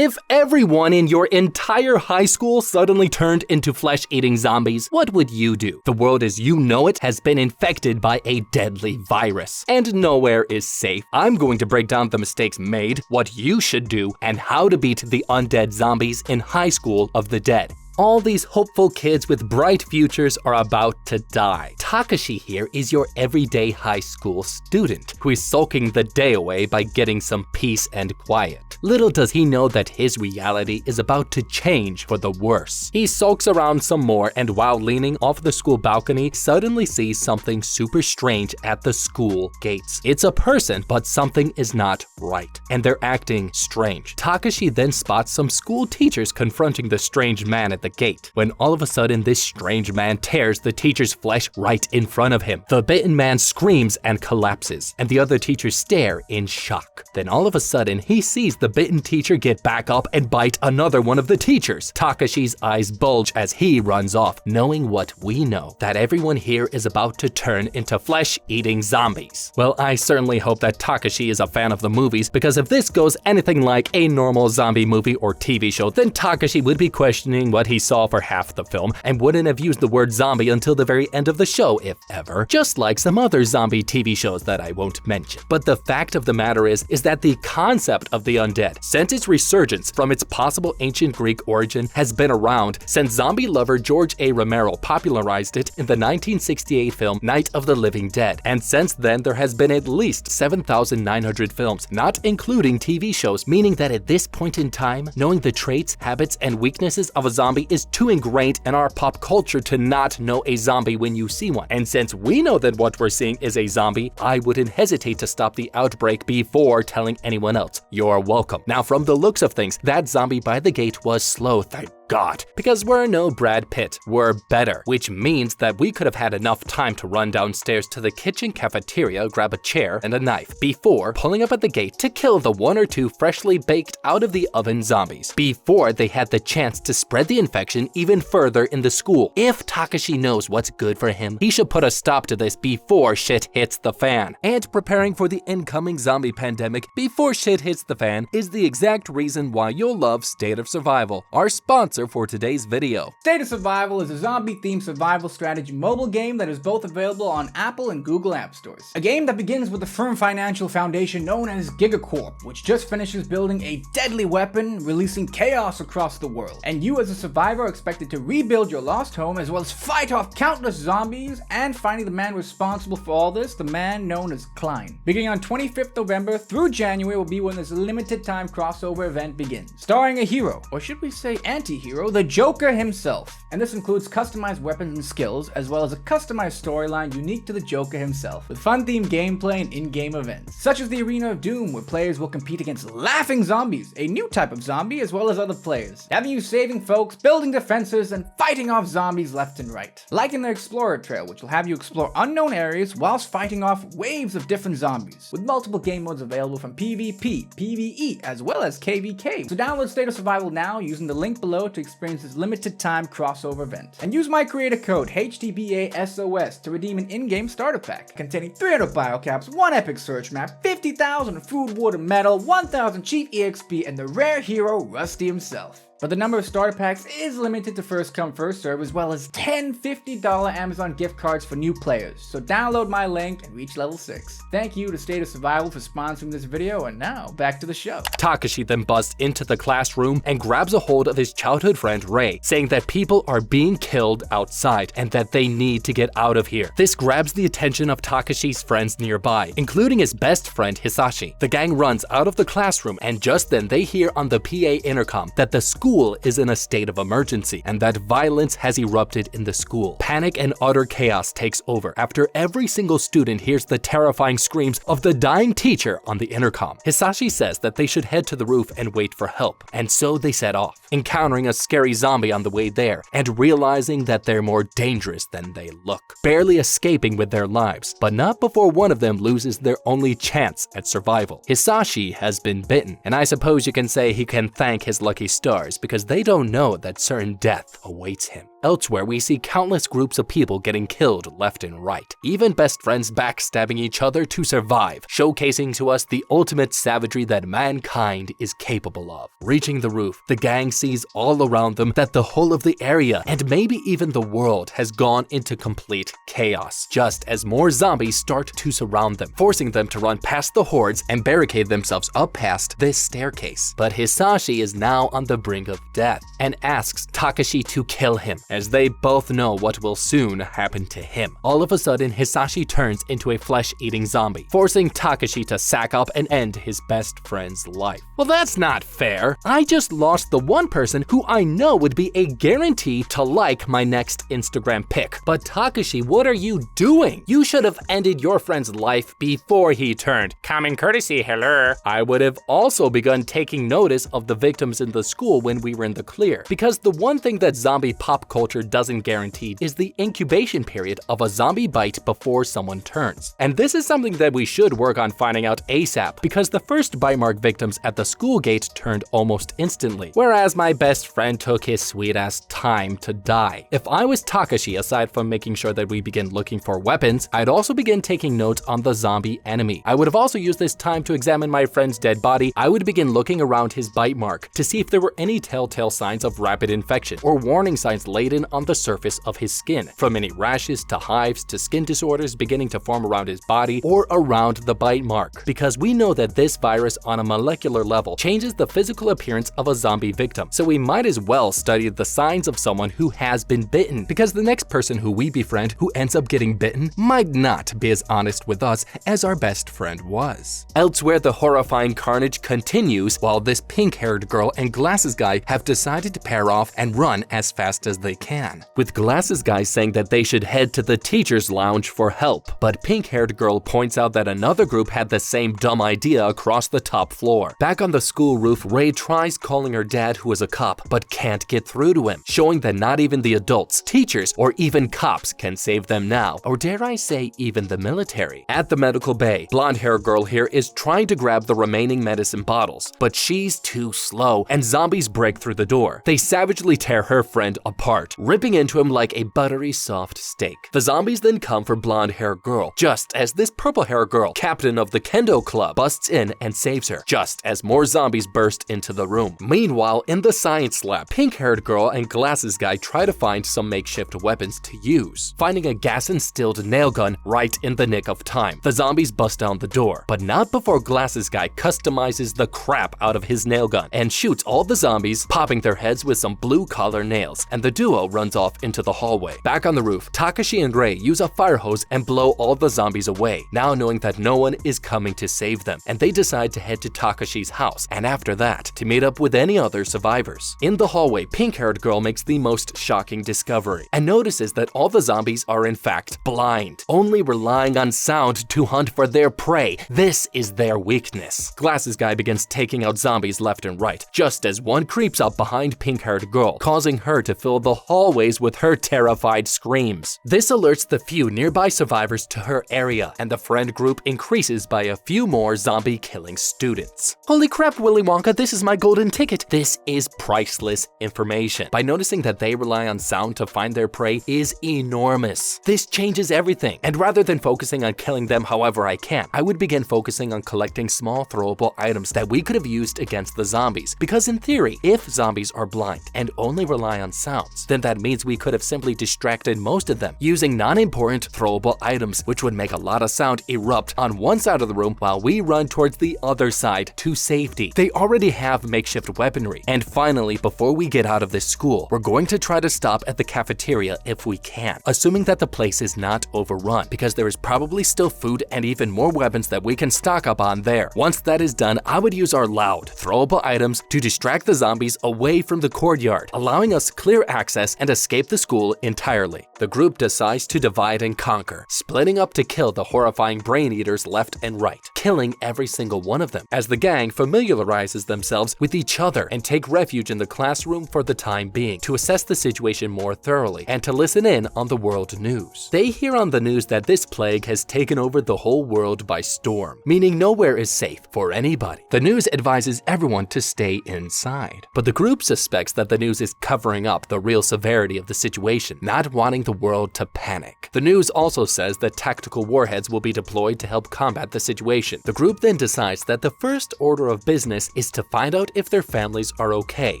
If everyone in your entire high school suddenly turned into flesh-eating zombies, what would you do? The world as you know it has been infected by a deadly virus, and nowhere is safe. I'm going to break down the mistakes made, what you should do, and how to beat the undead zombies in Highschool of the Dead. All these hopeful kids with bright futures are about to die. Takashi here is your everyday high school student who is sulking the day away by getting some peace and quiet. Little does he know that his reality is about to change for the worse. He sulks around some more and while leaning off the school balcony, suddenly sees something super strange at the school gates. It's a person, but something is not right, and they're acting strange. Takashi then spots some school teachers confronting the strange man at the gate, when all of a sudden this strange man tears the teacher's flesh right in front of him. The bitten man screams and collapses, and the other teachers stare in shock. Then all of a sudden he sees the bitten teacher get back up and bite another one of the teachers. Takashi's eyes bulge as he runs off, knowing what we know, that everyone here is about to turn into flesh-eating zombies. Well, I certainly hope that Takashi is a fan of the movies, because if this goes anything like a normal zombie movie or TV show, then Takashi would be questioning what he saw for half the film and wouldn't have used the word zombie until the very end of the show, if ever, just like some other zombie TV shows that I won't mention. But the fact of the matter is that the concept of the undead, since its resurgence from its possible ancient Greek origin, has been around since zombie lover George A. Romero popularized it in the 1968 film Night of the Living Dead, and since then there has been at least 7,900 films, not including TV shows, meaning that at this point in time, knowing the traits, habits, and weaknesses of a zombie is too ingrained in our pop culture to not know a zombie when you see one. And since we know that what we're seeing is a zombie, I wouldn't hesitate to stop the outbreak before telling anyone else. You're welcome. Now, from the looks of things, that zombie by the gate was slow, thank God, because we're no Brad Pitt, we're better, which means that we could have had enough time to run downstairs to the kitchen cafeteria, grab a chair and a knife, before pulling up at the gate to kill the one or two freshly baked out of the oven zombies, before they had the chance to spread the infection even further in the school. If Takashi knows what's good for him, he should put a stop to this before shit hits the fan. And preparing for the incoming zombie pandemic before shit hits the fan is the exact reason why you'll love State of Survival, our sponsor for today's video. State of Survival is a zombie-themed survival strategy mobile game that is both available on Apple and Google App Stores. A game that begins with a firm financial foundation known as Gigacorp, which just finishes building a deadly weapon, releasing chaos across the world. And you as a survivor are expected to rebuild your lost home as well as fight off countless zombies and finding the man responsible for all this, the man known as Klein. Beginning on 25th November through January will be when this limited time crossover event begins. Starring a hero, or should we say anti-hero, the Joker himself. And this includes customized weapons and skills, as well as a customized storyline unique to the Joker himself, with fun-themed gameplay and in-game events, such as the Arena of Doom, where players will compete against laughing zombies, a new type of zombie, as well as other players, having you saving folks, building defenses, and fighting off zombies left and right. Like in the Explorer Trail, which will have you explore unknown areas whilst fighting off waves of different zombies, with multiple game modes available from PvP, PvE, as well as KvK. So download State of Survival now using the link below to experience this limited time crossover event. And use my creator code HTBASOS to redeem an in-game starter pack containing 300 biocaps, 1 epic search map, 50,000 food, water, metal, 1,000 cheap EXP, and the rare hero Rusty himself. But the number of starter packs is limited to first come first serve, as well as 10 $50 Amazon gift cards for new players. So download my link and reach level 6. Thank you to State of Survival for sponsoring this video, and now back to the show. Takashi then busts into the classroom and grabs a hold of his childhood friend Ray, saying that people are being killed outside and that they need to get out of here. This grabs the attention of Takashi's friends nearby, including his best friend Hisashi. The gang runs out of the classroom, and just then they hear on the PA intercom that the school is in a state of emergency and that violence has erupted in the school. Panic and utter chaos takes over after every single student hears the terrifying screams of the dying teacher on the intercom. Hisashi says that they should head to the roof and wait for help, and so they set off, encountering a scary zombie on the way there and realizing that they're more dangerous than they look, barely escaping with their lives, but not before one of them loses their only chance at survival. Hisashi has been bitten, and I suppose you can say he can thank his lucky stars because they don't know that certain death awaits him. Elsewhere, we see countless groups of people getting killed left and right, even best friends backstabbing each other to survive, showcasing to us the ultimate savagery that mankind is capable of. Reaching the roof, the gang sees all around them that the whole of the area, and maybe even the world, has gone into complete chaos, just as more zombies start to surround them, forcing them to run past the hordes and barricade themselves up past this staircase. But Hisashi is now on the brink of death and asks Takashi to kill him, as they both know what will soon happen to him. All of a sudden, Hisashi turns into a flesh-eating zombie, forcing Takashi to sack up and end his best friend's life. Well, that's not fair. I just lost the one person who I know would be a guarantee to like my next Instagram pic. But Takashi, what are you doing? You should have ended your friend's life before he turned. Common courtesy, hello. I would have also begun taking notice of the victims in the school when we were in the clear, because the one thing that zombie pop culture doesn't guarantee is the incubation period of a zombie bite before someone turns. And this is something that we should work on finding out ASAP, because the first bite mark victims at the school gate turned almost instantly, whereas my best friend took his sweet ass time to die. If I was Takashi, aside from making sure that we begin looking for weapons, I'd also begin taking notes on the zombie enemy. I would have also used this time to examine my friend's dead body. I would begin looking around his bite mark to see if there were any telltale signs of rapid infection or warning signs laden on the surface of his skin, from any rashes to hives to skin disorders beginning to form around his body or around the bite mark, because we know that this virus on a molecular level changes the physical appearance of a zombie victim. So we might as well study the signs of someone who has been bitten, because the next person who we befriend who ends up getting bitten might not be as honest with us as our best friend was. Elsewhere, the horrifying carnage continues while this pink-haired girl and glasses guy have decided to pair off and run as fast as they can, with glasses guy saying that they should head to the teacher's lounge for help. But pink-haired girl points out that another group had the same dumb idea across the top floor. Back on the school roof, Ray tries calling her dad, who is a cop, but can't get through to him, showing that not even the adults, teachers, or even cops can save them now, or dare I say even the military. At the medical bay, blonde-haired girl here is trying to grab the remaining medicine bottles, but she's too slow and zombies break through the door. They savagely tear her friend apart, ripping into him like a buttery soft steak. The zombies then come for blonde-haired girl, just as this purple-haired girl, captain of the kendo club, busts in and saves her, just as more zombies burst into the room. Meanwhile, in the science lab, pink-haired girl and glasses guy try to find some makeshift weapons to use, finding a gas-instilled nail gun right in the nick of time. The zombies bust down the door, but not before glasses guy customizes the crap out of his nail gun and shoots all the zombies, popping their heads with some blue-collar nails, and the duo runs off into the hallway. Back on the roof, Takashi and Ray use a fire hose and blow all the zombies away, now knowing that no one is coming to save them, and they decide to head to Takashi's house, and after that, to meet up with any other survivors. In the hallway, pink-haired girl makes the most shocking discovery, and notices that all the zombies are in fact blind, only relying on sound to hunt for their prey. This is their weakness. Glasses guy begins taking out zombies left and right, just as one creeps up behind pink-haired girl, causing her to fill the hallways with her terrified screams. This alerts the few nearby survivors to her area, and the friend group increases by a few more zombie-killing students. Holy crap, Willy Wonka, this is my golden ticket. This is priceless information. By noticing that they rely on sound to find their prey is enormous. This changes everything, and rather than focusing on killing them however I can, I would begin focusing on collecting small throwable items that we could have used against the zombies, because in theory, if zombies are blind and only rely on sounds, then that means we could have simply distracted most of them using non-important throwable items, which would make a lot of sound erupt on one side of the room while we run towards the other side to safety. They already have makeshift weaponry. And finally, before we get out of this school, we're going to try to stop at the cafeteria if we can, assuming that the place is not overrun, because there is probably still food and even more weapons that we can stock up on there. Once that is done, I would use our loud, throwable items to distract the zombies away from the courtyard, allowing us clear access and escape the school entirely. The group decides to divide and conquer, splitting up to kill the horrifying brain eaters left and right, killing every single one of them, as the gang familiarizes themselves with each other and take refuge in the classroom for the time being to assess the situation more thoroughly and to listen in on the world news. They hear on the news that this plague has taken over the whole world by storm, meaning nowhere is safe for anybody. The news advises everyone to stay inside, but the group suspects that the news is covering up the real severity of the situation, not wanting the world to panic. The news also says that tactical warheads will be deployed to help combat the situation. The group then decides that the first order of business is to find out if their families are okay,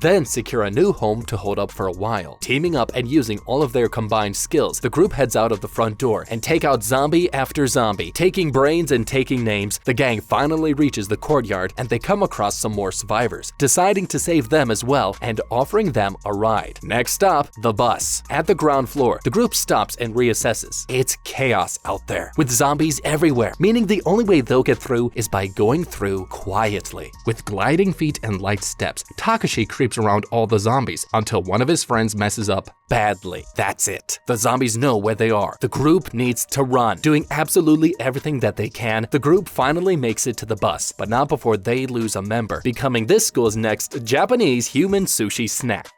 then secure a new home to hold up for a while. Teaming up and using all of their combined skills, the group heads out of the front door and take out zombie after zombie. Taking brains and taking names, the gang finally reaches the courtyard and they come across some more survivors, deciding to save them as well and offering them a ride. Next stop, the bus. At the ground floor, the group stops and reassesses. It's chaos out there, with zombies everywhere, meaning the only way they'll get through is by going through quietly. With gliding feet and light steps, Takashi creeps around all the zombies until one of his friends messes up badly. That's it. The zombies know where they are. The group needs to run. Doing absolutely everything that they can, the group finally makes it to the bus, but not before they lose a member, becoming this school's next Japanese human sushi snack.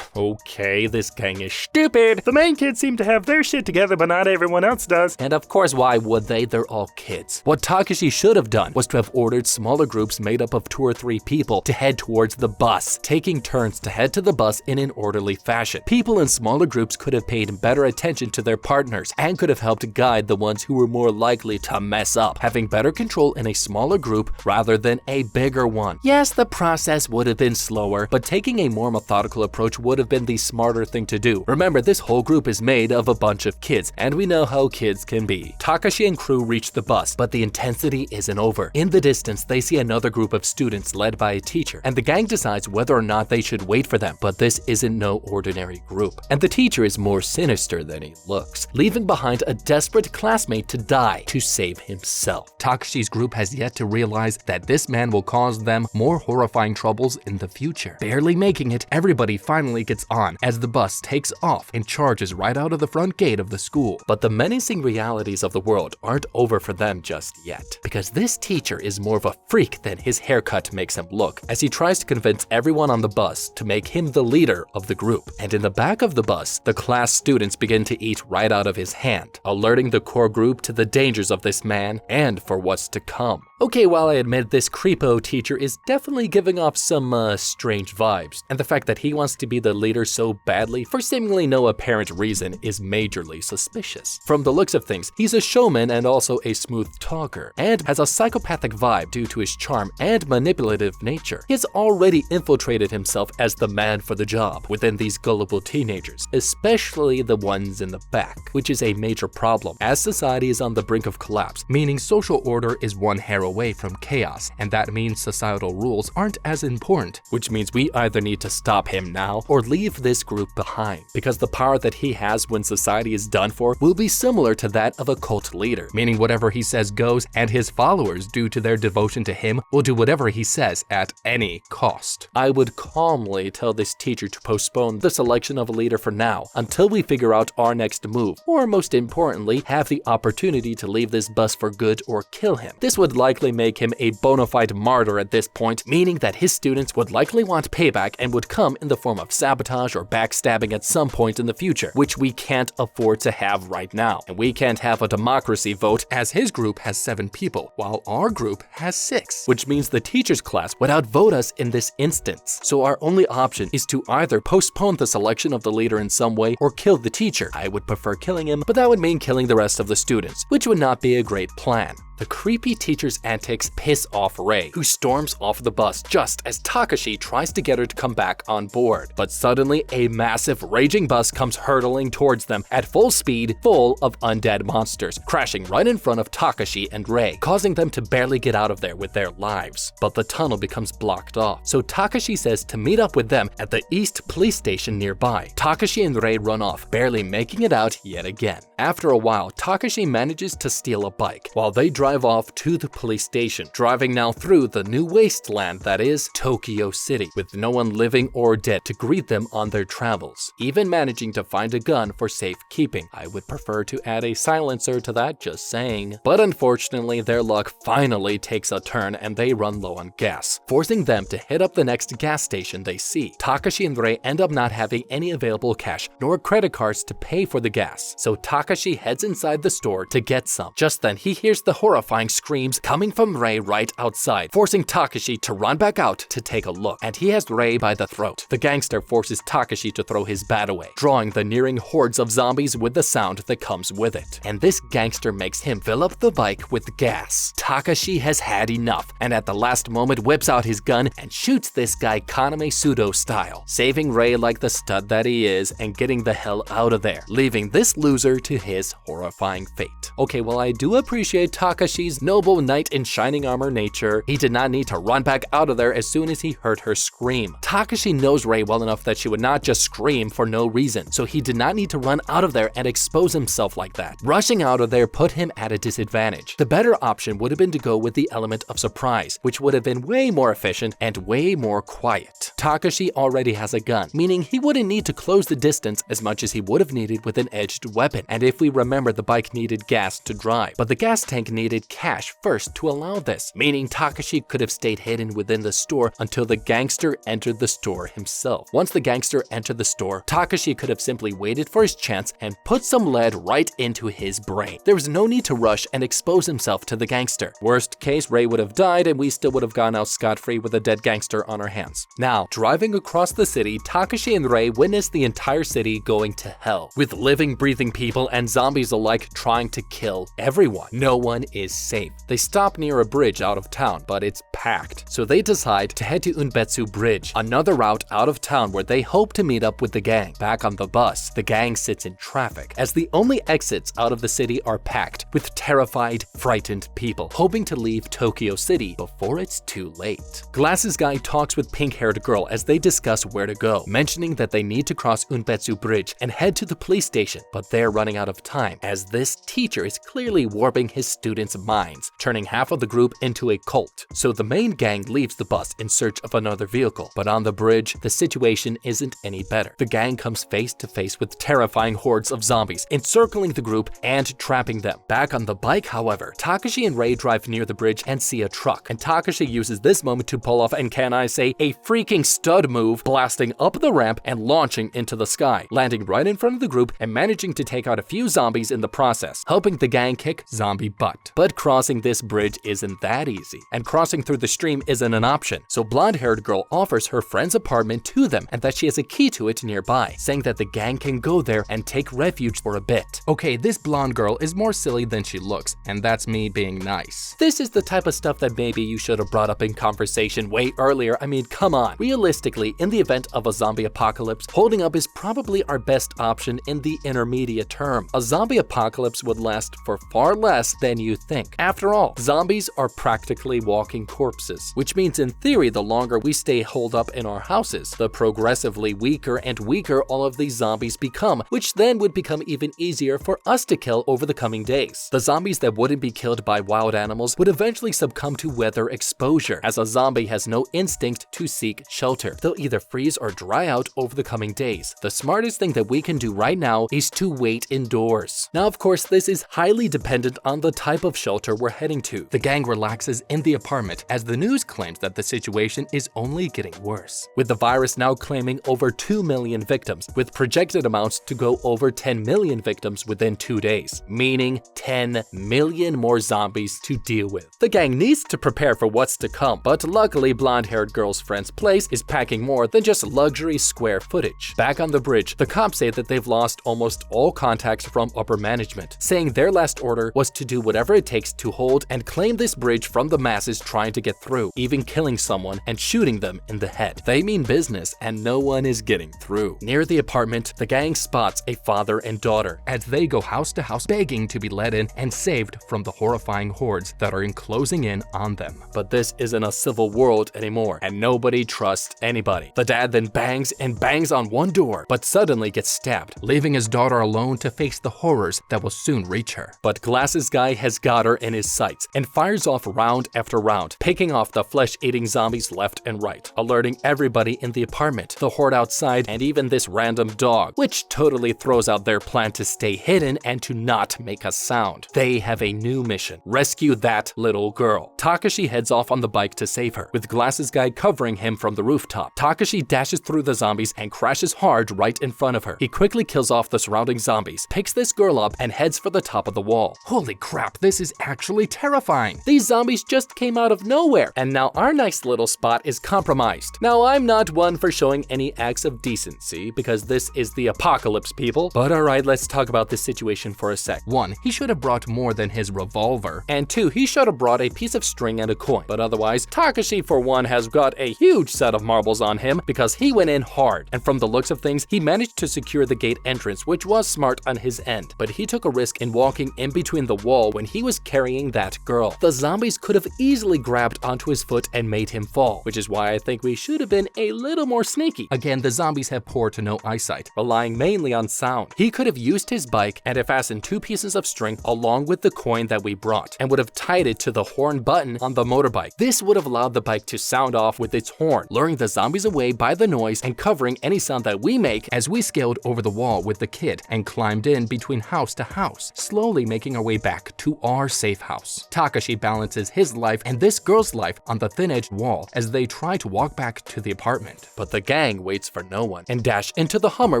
Okay, this gang is stupid. The main kids seem to have their shit together, but not everyone else does. And of course, why would they? They're all kids. What Takashi should have done was to have ordered smaller groups made up of 2 or 3 people to head towards the bus, taking turns to head to the bus in an orderly fashion. People in smaller groups could have paid better attention to their partners and could have helped guide the ones who were more likely to mess up, having better control in a smaller group rather than a bigger one. Yes, the process would have been slower, but taking a more methodical approach would have been the smarter thing to do. Remember, this whole group is made of a bunch of kids, and we know how kids can be. Takashi and crew reach the bus, but the intensity isn't over. In the distance, they see another group of students led by a teacher, and the gang decides whether or not they should wait for them, but this isn't no ordinary group. And the teacher is more sinister than he looks, leaving behind a desperate classmate to die to save himself. Takashi's group has yet to realize that this man will cause them more horrifying troubles in the future. Barely making it, everybody finally gets on as the bus takes off and charges right out of the front gate of the school. But the menacing realities of the world aren't over for them just yet, because this teacher is more of a freak than his haircut makes him look, as he tries to convince everyone on the bus to make him the leader of the group. And in the back of the bus, the class students begin to eat right out of his hand, alerting the core group to the dangers of this man and for what's to come. Okay, while I admit this creepo teacher is definitely giving off some strange vibes, and the fact that he wants to be the leader so badly for seemingly no apparent reason is majorly suspicious. From the looks of things, he's a showman and also a smooth talker, and has a psychopathic vibe due to his charm and manipulative nature. He has already infiltrated himself as the man for the job within these gullible teenagers, especially the ones in the back, which is a major problem as society is on the brink of collapse, meaning social order is one hair away from chaos, and that means societal rules aren't as important, which means we either need to stop him now or leave this group behind, because the power that he has when society is done for will be similar to that of a cult leader, meaning whatever he says goes, and his followers, due to their devotion to him, will do whatever he says at any cost. I would calmly tell this teacher to postpone the selection of a leader for now, until we figure out our next move, or most importantly, have the opportunity to leave this bus for good or kill him. This would likely make him a bona fide martyr at this point, meaning that his students would likely want payback and would come in the form of sabotage or backstabbing at some point in the future, which we can't afford to have right now. And we can't have a democracy vote, as his group has 7 people, while our group has 6, which means the teacher's class would outvote us in this instance. So our only option is to either postpone the selection of the leader in some way or kill the teacher. I would prefer killing him, but that would mean killing the rest of the students, which would not be a great plan. The creepy teacher's antics piss off Rei, who storms off the bus just as Takashi tries to get her to come back on board. But suddenly, a massive raging bus comes hurtling towards them at full speed, full of undead monsters, crashing right in front of Takashi and Rei, causing them to barely get out of there with their lives. But the tunnel becomes blocked off, so Takashi says to meet up with them at the East Police Station nearby. Takashi and Rei run off, barely making it out yet again. After a while, Takashi manages to steal a bike, while they drive off to the police station, driving now through the new wasteland that is Tokyo City, with no one living or dead to greet them on their travels, even managing to find a gun for safekeeping. I would prefer to add a silencer to that, just saying. But unfortunately, their luck finally takes a turn and they run low on gas, forcing them to hit up the next gas station they see. Takashi and Rei end up not having any available cash nor credit cards to pay for the gas, so Takashi heads inside the store to get some. Just then, he hears the horror horrifying screams coming from Rei right outside, forcing Takashi to run back out to take a look, and he has Rei by the throat. The gangster forces Takashi to throw his bat away, drawing the nearing hordes of zombies with the sound that comes with it. And this gangster makes him fill up the bike with gas. Takashi has had enough, and at the last moment whips out his gun and shoots this guy Kaname Sudo style, saving Rei like the stud that he is and getting the hell out of there, leaving this loser to his horrifying fate. Okay, well, I do appreciate Takashi's noble knight in shining armor nature. He did not need to run back out of there as soon as he heard her scream. Takashi knows Rei well enough that she would not just scream for no reason, so he did not need to run out of there and expose himself like that. Rushing out of there put him at a disadvantage. The better option would have been to go with the element of surprise, which would have been way more efficient and way more quiet. Takashi already has a gun, meaning he wouldn't need to close the distance as much as he would have needed with an edged weapon. And if we remember, the bike needed gas to drive, but the gas tank needed cash first to allow this, meaning Takashi could have stayed hidden within the store until the gangster entered the store himself. Once the gangster entered the store, Takashi could have simply waited for his chance and put some lead right into his brain. There was no need to rush and expose himself to the gangster. Worst case, Rei would have died and we still would have gone out scot-free with a dead gangster on our hands. Now, driving across the city, Takashi and Rei witness the entire city going to hell, with living, breathing people and zombies alike trying to kill everyone. No one is safe. They stop near a bridge out of town, but it's packed, so they decide to head to Unbetsu Bridge, another route out of town where they hope to meet up with the gang. Back on the bus, the gang sits in traffic, as the only exits out of the city are packed with terrified, frightened people, hoping to leave Tokyo City before it's too late. Glasses Guy talks with pink-haired girl as they discuss where to go, mentioning that they need to cross Unbetsu Bridge and head to the police station, but they're running out of time, as this teacher is clearly warping his students' minds, turning half of the group into a cult. So the main gang leaves the bus in search of another vehicle, but on the bridge, the situation isn't any better. The gang comes face to face with terrifying hordes of zombies, encircling the group and trapping them. Back on the bike, however, Takashi and Rei drive near the bridge and see a truck, and Takashi uses this moment to pull off, and can I say, a freaking stud move, blasting up the ramp and launching into the sky, landing right in front of the group and managing to take out a few zombies in the process, helping the gang kick zombie butt. But crossing this bridge isn't that easy, and crossing through the stream isn't an option, so blonde-haired girl offers her friend's apartment to them and that she has a key to it nearby, saying that the gang can go there and take refuge for a bit. Okay, this blonde girl is more silly than she looks, and that's me being nice. This is the type of stuff that maybe you should have brought up in conversation way earlier. I mean, come on. Realistically, in the event of a zombie apocalypse, holding up is probably our best option in the intermediate term. A zombie apocalypse would last for far less than you think. After all, zombies are practically walking corpses, which means in theory the longer we stay holed up in our houses, the progressively weaker and weaker all of these zombies become, which then would become even easier for us to kill over the coming days. The zombies that wouldn't be killed by wild animals would eventually succumb to weather exposure, as a zombie has no instinct to seek shelter. They'll either freeze or dry out over the coming days. The smartest thing that we can do right now is to wait indoors. Now, of course, this is highly dependent on the type of shelter we're heading to. The gang relaxes in the apartment as the news claims that the situation is only getting worse, with the virus now claiming over 2 million victims, with projected amounts to go over 10 million victims within 2 days, meaning 10 million more zombies to deal with. The gang needs to prepare for what's to come, but luckily blonde-haired girl's friend's place is packing more than just luxury square footage. Back on the bridge, the cops say that they've lost almost all contacts from upper management, saying their last order was to do whatever it takes to hold and claim this bridge from the masses trying to get through, even killing someone and shooting them in the head. They mean business and no one is getting through. Near the apartment, the gang spots a father and daughter as they go house to house begging to be let in and saved from the horrifying hordes that are closing in on them. But this isn't a civil world anymore, and nobody trusts anybody. The dad then bangs and bangs on one door, but suddenly gets stabbed, leaving his daughter alone to face the horrors that will soon reach her. But Glasses Guy has got her in his sights and fires off round after round, picking off the flesh-eating zombies left and right, alerting everybody in the apartment, the horde outside, and even this random dog, which totally throws out their plan to stay hidden and to not make a sound. They have a new mission: rescue that little girl. Takashi heads off on the bike to save her, with Glasses Guy covering him from the rooftop. Takashi dashes through the zombies and crashes hard right in front of her. He quickly kills off the surrounding zombies, picks this girl up, and heads for the top of the wall. Holy crap, this is is actually terrifying. These zombies just came out of nowhere, and now our nice little spot is compromised. Now, I'm not one for showing any acts of decency, because this is the apocalypse, people. But alright, let's talk about this situation for a sec. 1. He should have brought more than his revolver. And 2. He should have brought a piece of string and a coin. But otherwise, Takashi for one has got a huge set of marbles on him because he went in hard. And from the looks of things, he managed to secure the gate entrance, which was smart on his end. But he took a risk in walking in between the wall when he was carrying that girl. The zombies could have easily grabbed onto his foot and made him fall, which is why I think we should have been a little more sneaky. Again, the zombies have poor to no eyesight, relying mainly on sound. He could have used his bike and have fastened 2 pieces of string along with the coin that we brought, and would have tied it to the horn button on the motorbike. This would have allowed the bike to sound off with its horn, luring the zombies away by the noise and covering any sound that we make as we scaled over the wall with the kid and climbed in between house to house, slowly making our way back to our safe house. Takashi balances his life and this girl's life on the thin-edged wall as they try to walk back to the apartment. But the gang waits for no one and dash into the Hummer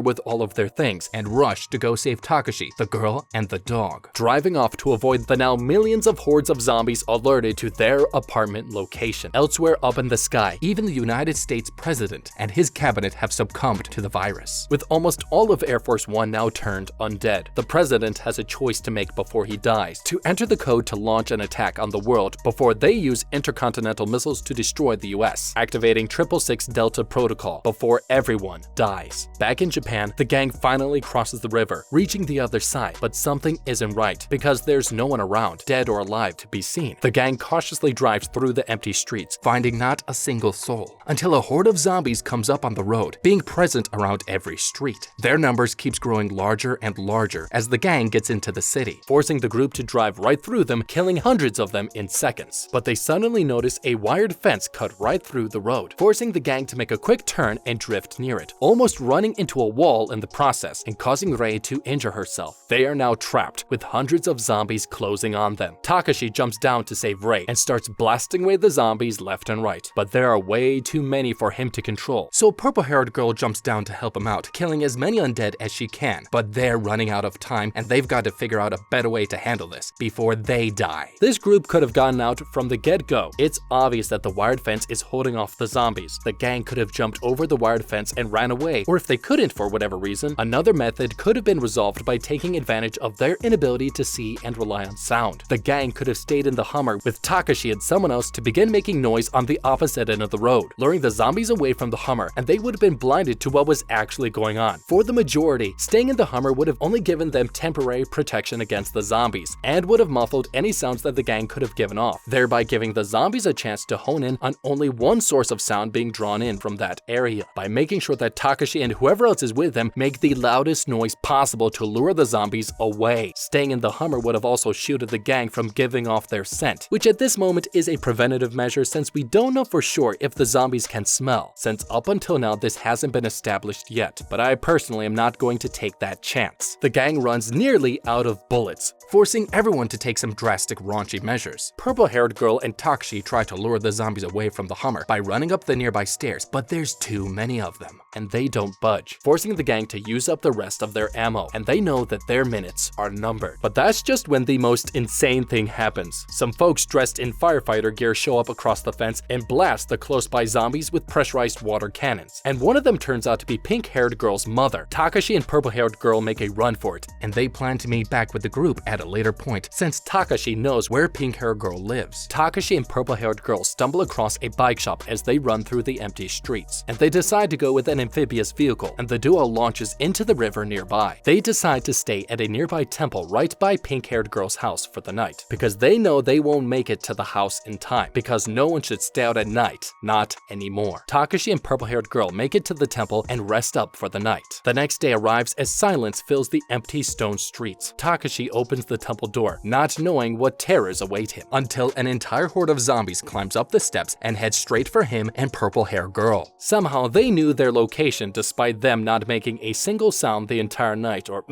with all of their things and rush to go save Takashi, the girl, and the dog, driving off to avoid the now millions of hordes of zombies alerted to their apartment location. Elsewhere up in the sky, even the United States president and his cabinet have succumbed to the virus. With almost all of Air Force One now turned undead, the president has a choice to make before he dies: to enter the code to launch an attack on the world before they use intercontinental missiles to destroy the US, activating 666 Delta Protocol before everyone dies. Back in Japan, the gang finally crosses the river, reaching the other side, but something isn't right because there's no one around, dead or alive, to be seen. The gang cautiously drives through the empty streets, finding not a single soul, until a horde of zombies comes up on the road, being present around every street. Their numbers keeps growing larger and larger as the gang gets into the city, forcing the group to drive right through them, killing hundreds of them in seconds. But they suddenly notice a wired fence cut right through the road, forcing the gang to make a quick turn and drift near it, almost running into a wall in the process and causing Rei to injure herself. They are now trapped with hundreds of zombies closing on them. Takashi jumps down to save Rei and starts blasting away the zombies left and right, but there are way too many for him to control. So purple-haired girl jumps down to help him out, killing as many undead as she can, but they're running out of time and they've got to figure out a better way to handle this before they die. This group could have gotten out from the get-go. It's obvious that the wired fence is holding off the zombies. The gang could have jumped over the wired fence and ran away, or if they couldn't for whatever reason, another method could have been resolved by taking advantage of their inability to see and rely on sound. The gang could have stayed in the Hummer with Takashi and someone else to begin making noise on the opposite end of the road, luring the zombies away from the Hummer, and they would have been blinded to what was actually going on. For the majority, staying in the Hummer would have only given them temporary protection against the zombies, and would have muffled any sounds that the gang could have given off, thereby giving the zombies a chance to hone in on only one source of sound being drawn in from that area, by making sure that Takashi and whoever else is with them make the loudest noise possible to lure the zombies away. Staying in the Hummer would have also shielded the gang from giving off their scent, which at this moment is a preventative measure since we don't know for sure if the zombies can smell, since up until now this hasn't been established yet, but I personally am not going to take that chance. The gang runs nearly out of bullets, forcing everyone to take some drastic raunchy measures. Purple-haired girl and Takashi try to lure the zombies away from the Hummer by running up the nearby stairs, but there's too many of them, and they don't budge, forcing the gang to use up the rest of their ammo, and they know that their minutes are numbered. But that's just when the most insane thing happens. Some folks dressed in firefighter gear show up across the fence and blast the close-by zombies with pressurized water cannons, and one of them turns out to be pink-haired girl's mother. Takashi and purple-haired girl make a run for it, and they plan to meet back with the group at a later point, since Takashi knows where pink-haired girl lives. Takashi and purple-haired girl stumble across a bike shop as they run through the empty streets, and they decide to go with an amphibious vehicle, and the duo launches into the river nearby. They decide to stay at a nearby temple right by pink-haired girl's house for the night, because they know they won't make it to the house in time, because no one should stay out at night, not anymore. Takashi and purple-haired girl make it to the temple and rest up for the night. The next day arrives as silence fills the empty stone streets. Takashi opens the temple door, not knowing what terrors await him, until an entire horde of zombies climbs up the steps and heads straight for him and purple-haired girl. Somehow they knew their location despite them not making a single sound the entire night, or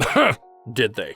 did they?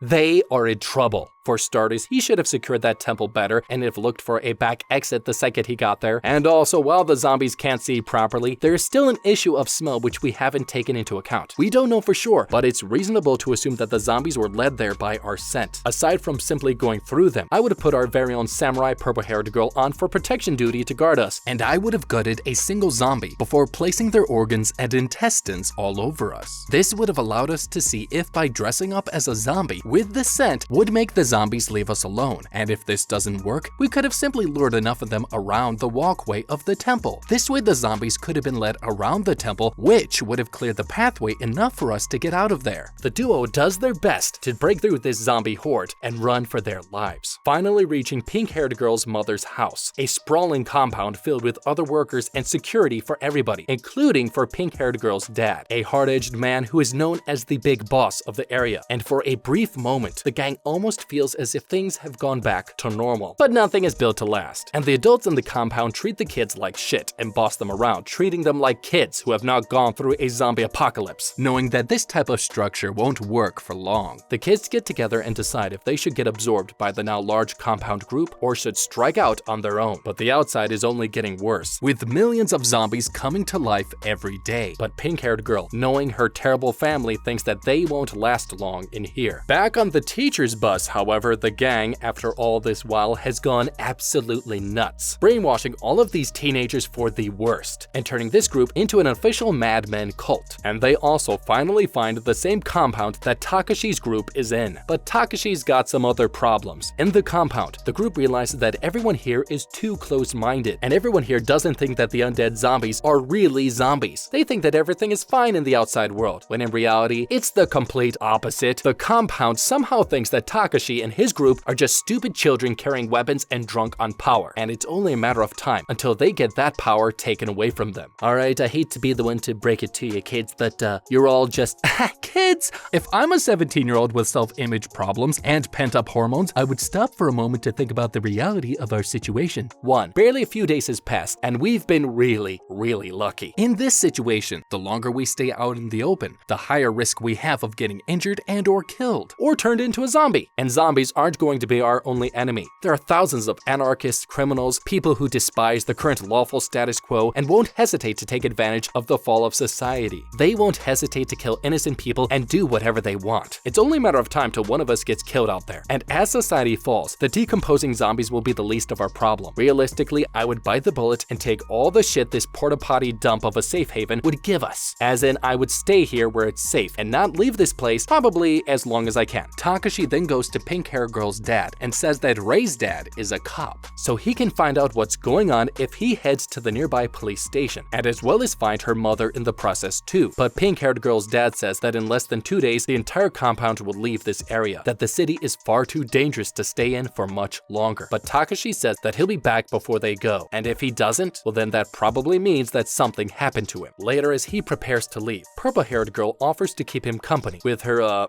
They are in trouble. For starters, he should have secured that temple better and have looked for a back exit the second he got there. And also, while the zombies can't see properly, there is still an issue of smell which we haven't taken into account. We don't know for sure, but it's reasonable to assume that the zombies were led there by our scent. Aside from simply going through them, I would have put our very own samurai purple-haired girl on for protection duty to guard us, and I would have gutted a single zombie before placing their organs and intestines all over us. This would have allowed us to see if by dressing up as a zombie with the scent would make the zombies leave us alone, and if this doesn't work, we could have simply lured enough of them around the walkway of the temple. This way the zombies could have been led around the temple, which would have cleared the pathway enough for us to get out of there. The duo does their best to break through this zombie horde and run for their lives, finally reaching pink-haired girl's mother's house, a sprawling compound filled with other workers and security for everybody, including for pink-haired girl's dad, a hard-edged man who is known as the big boss of the area. And for a brief moment, the gang almost feels as if things have gone back to normal. But nothing is built to last, and the adults in the compound treat the kids like shit and boss them around, treating them like kids who have not gone through a zombie apocalypse, knowing that this type of structure won't work for long. The kids get together and decide if they should get absorbed by the now large compound group or should strike out on their own. But the outside is only getting worse, with millions of zombies coming to life every day. But pink-haired girl, knowing her terrible family, thinks that they won't last long in here. Back on the teacher's bus, however, the gang, after all this while, has gone absolutely nuts, brainwashing all of these teenagers for the worst, and turning this group into an official madmen cult. And they also finally find the same compound that Takashi's group is in. But Takashi's got some other problems. In the compound, the group realizes that everyone here is too close-minded, and everyone here doesn't think that the undead zombies are really zombies. They think that everything is fine in the outside world, when in reality, it's the complete opposite. The compound somehow thinks that Takashi and his group are just stupid children carrying weapons and drunk on power, and it's only a matter of time until they get that power taken away from them. Alright, I hate to be the one to break it to you kids, but you're all just kids! If I'm a 17-year-old with self-image problems and pent-up hormones, I would stop for a moment to think about the reality of our situation. 1. Barely a few days has passed, and we've been really lucky. In this situation, the longer we stay out in the open, the higher risk we have of getting injured and or killed, or turned into a zombie. And zombies aren't going to be our only enemy. There are thousands of anarchists, criminals, people who despise the current lawful status quo and won't hesitate to take advantage of the fall of society. They won't hesitate to kill innocent people and do whatever they want. It's only a matter of time till one of us gets killed out there. And as society falls, the decomposing zombies will be the least of our problem. Realistically, I would bite the bullet and take all the shit this porta potty dump of a safe haven would give us. As in, I would stay here where it's safe and not leave this place probably as long as I can. Takashi then goes to pink-haired girl's dad and says that Rei's dad is a cop, so he can find out what's going on if he heads to the nearby police station, and as well as find her mother in the process too. But pink-haired girl's dad says that in less than 2 days, the entire compound will leave this area, that the city is far too dangerous to stay in for much longer. But Takashi says that he'll be back before they go, and if he doesn't, well then that probably means that something happened to him. Later, as he prepares to leave, purple-haired girl offers to keep him company with her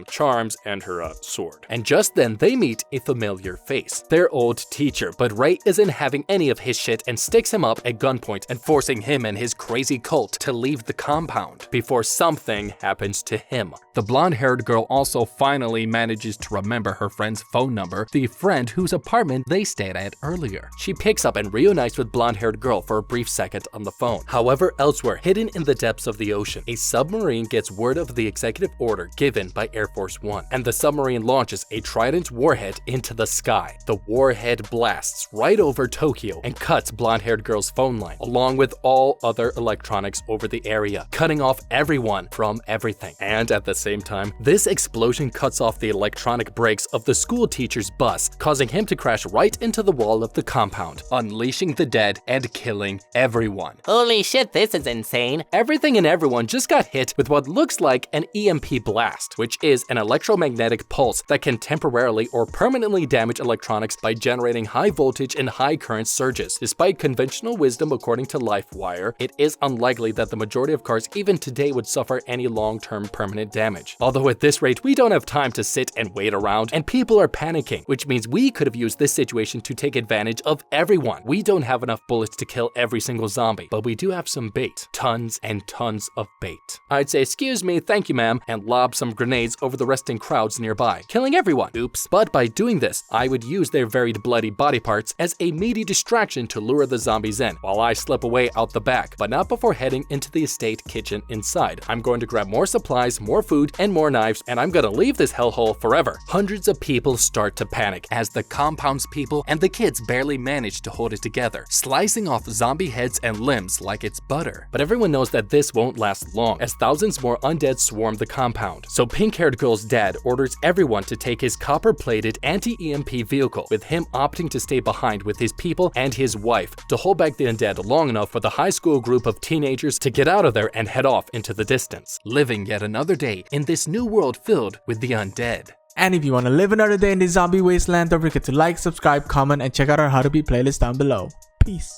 charms and her sword. And just then they meet a familiar face, their old teacher. But Rei isn't having any of his shit and sticks him up at gunpoint and forcing him and his crazy cult to leave the compound before something happens to him. The blonde-haired girl also finally manages to remember her friend's phone number, the friend whose apartment they stayed at earlier. She picks up and reunites with blonde-haired girl for a brief second on the phone. However, elsewhere, hidden in the depths of the ocean, a submarine gets word of the executive order given by Air Force One, and the submarine launches a Trident warhead into the sky. The warhead blasts right over Tokyo and cuts blonde-haired girl's phone line, along with all other electronics over the area, cutting off everyone from everything. And at the same time, this explosion cuts off the electronic brakes of the school teacher's bus, causing him to crash right into the wall of the compound, unleashing the dead and killing everyone. Holy shit, this is insane. Everything and everyone just got hit with what looks like an EMP blast, which is an electromagnetic pulse that can temporarily or permanently damage electronics by generating high voltage and high current surges. Despite conventional wisdom according to LifeWire, it is unlikely that the majority of cars even today would suffer any long-term permanent damage. Although at this rate, we don't have time to sit and wait around, and people are panicking, which means we could have used this situation to take advantage of everyone. We don't have enough bullets to kill every single zombie, but we do have some bait. Tons and tons of bait. I'd say, excuse me, thank you ma'am, and lob some grenades over the resting in crowds nearby, killing everyone. Oops. But by doing this, I would use their varied bloody body parts as a meaty distraction to lure the zombies in, while I slip away out the back, but not before heading into the estate kitchen inside. I'm going to grab more supplies, more food, and more knives, and I'm gonna leave this hellhole forever. Hundreds of people start to panic as the compound's people and the kids barely manage to hold it together, slicing off zombie heads and limbs like it's butter. But everyone knows that this won't last long, as thousands more undead swarm the compound. So pink-haired girl's dad orders everyone to take his copper-plated anti-EMP vehicle, with him opting to stay behind with his people and his wife to hold back the undead long enough for the high school group of teenagers to get out of there and head off into the distance, living yet another day in this new world filled with the undead. And if you want to live another day in the zombie wasteland, don't forget to like, subscribe, comment, and check out our How to Beat playlist down below. Peace.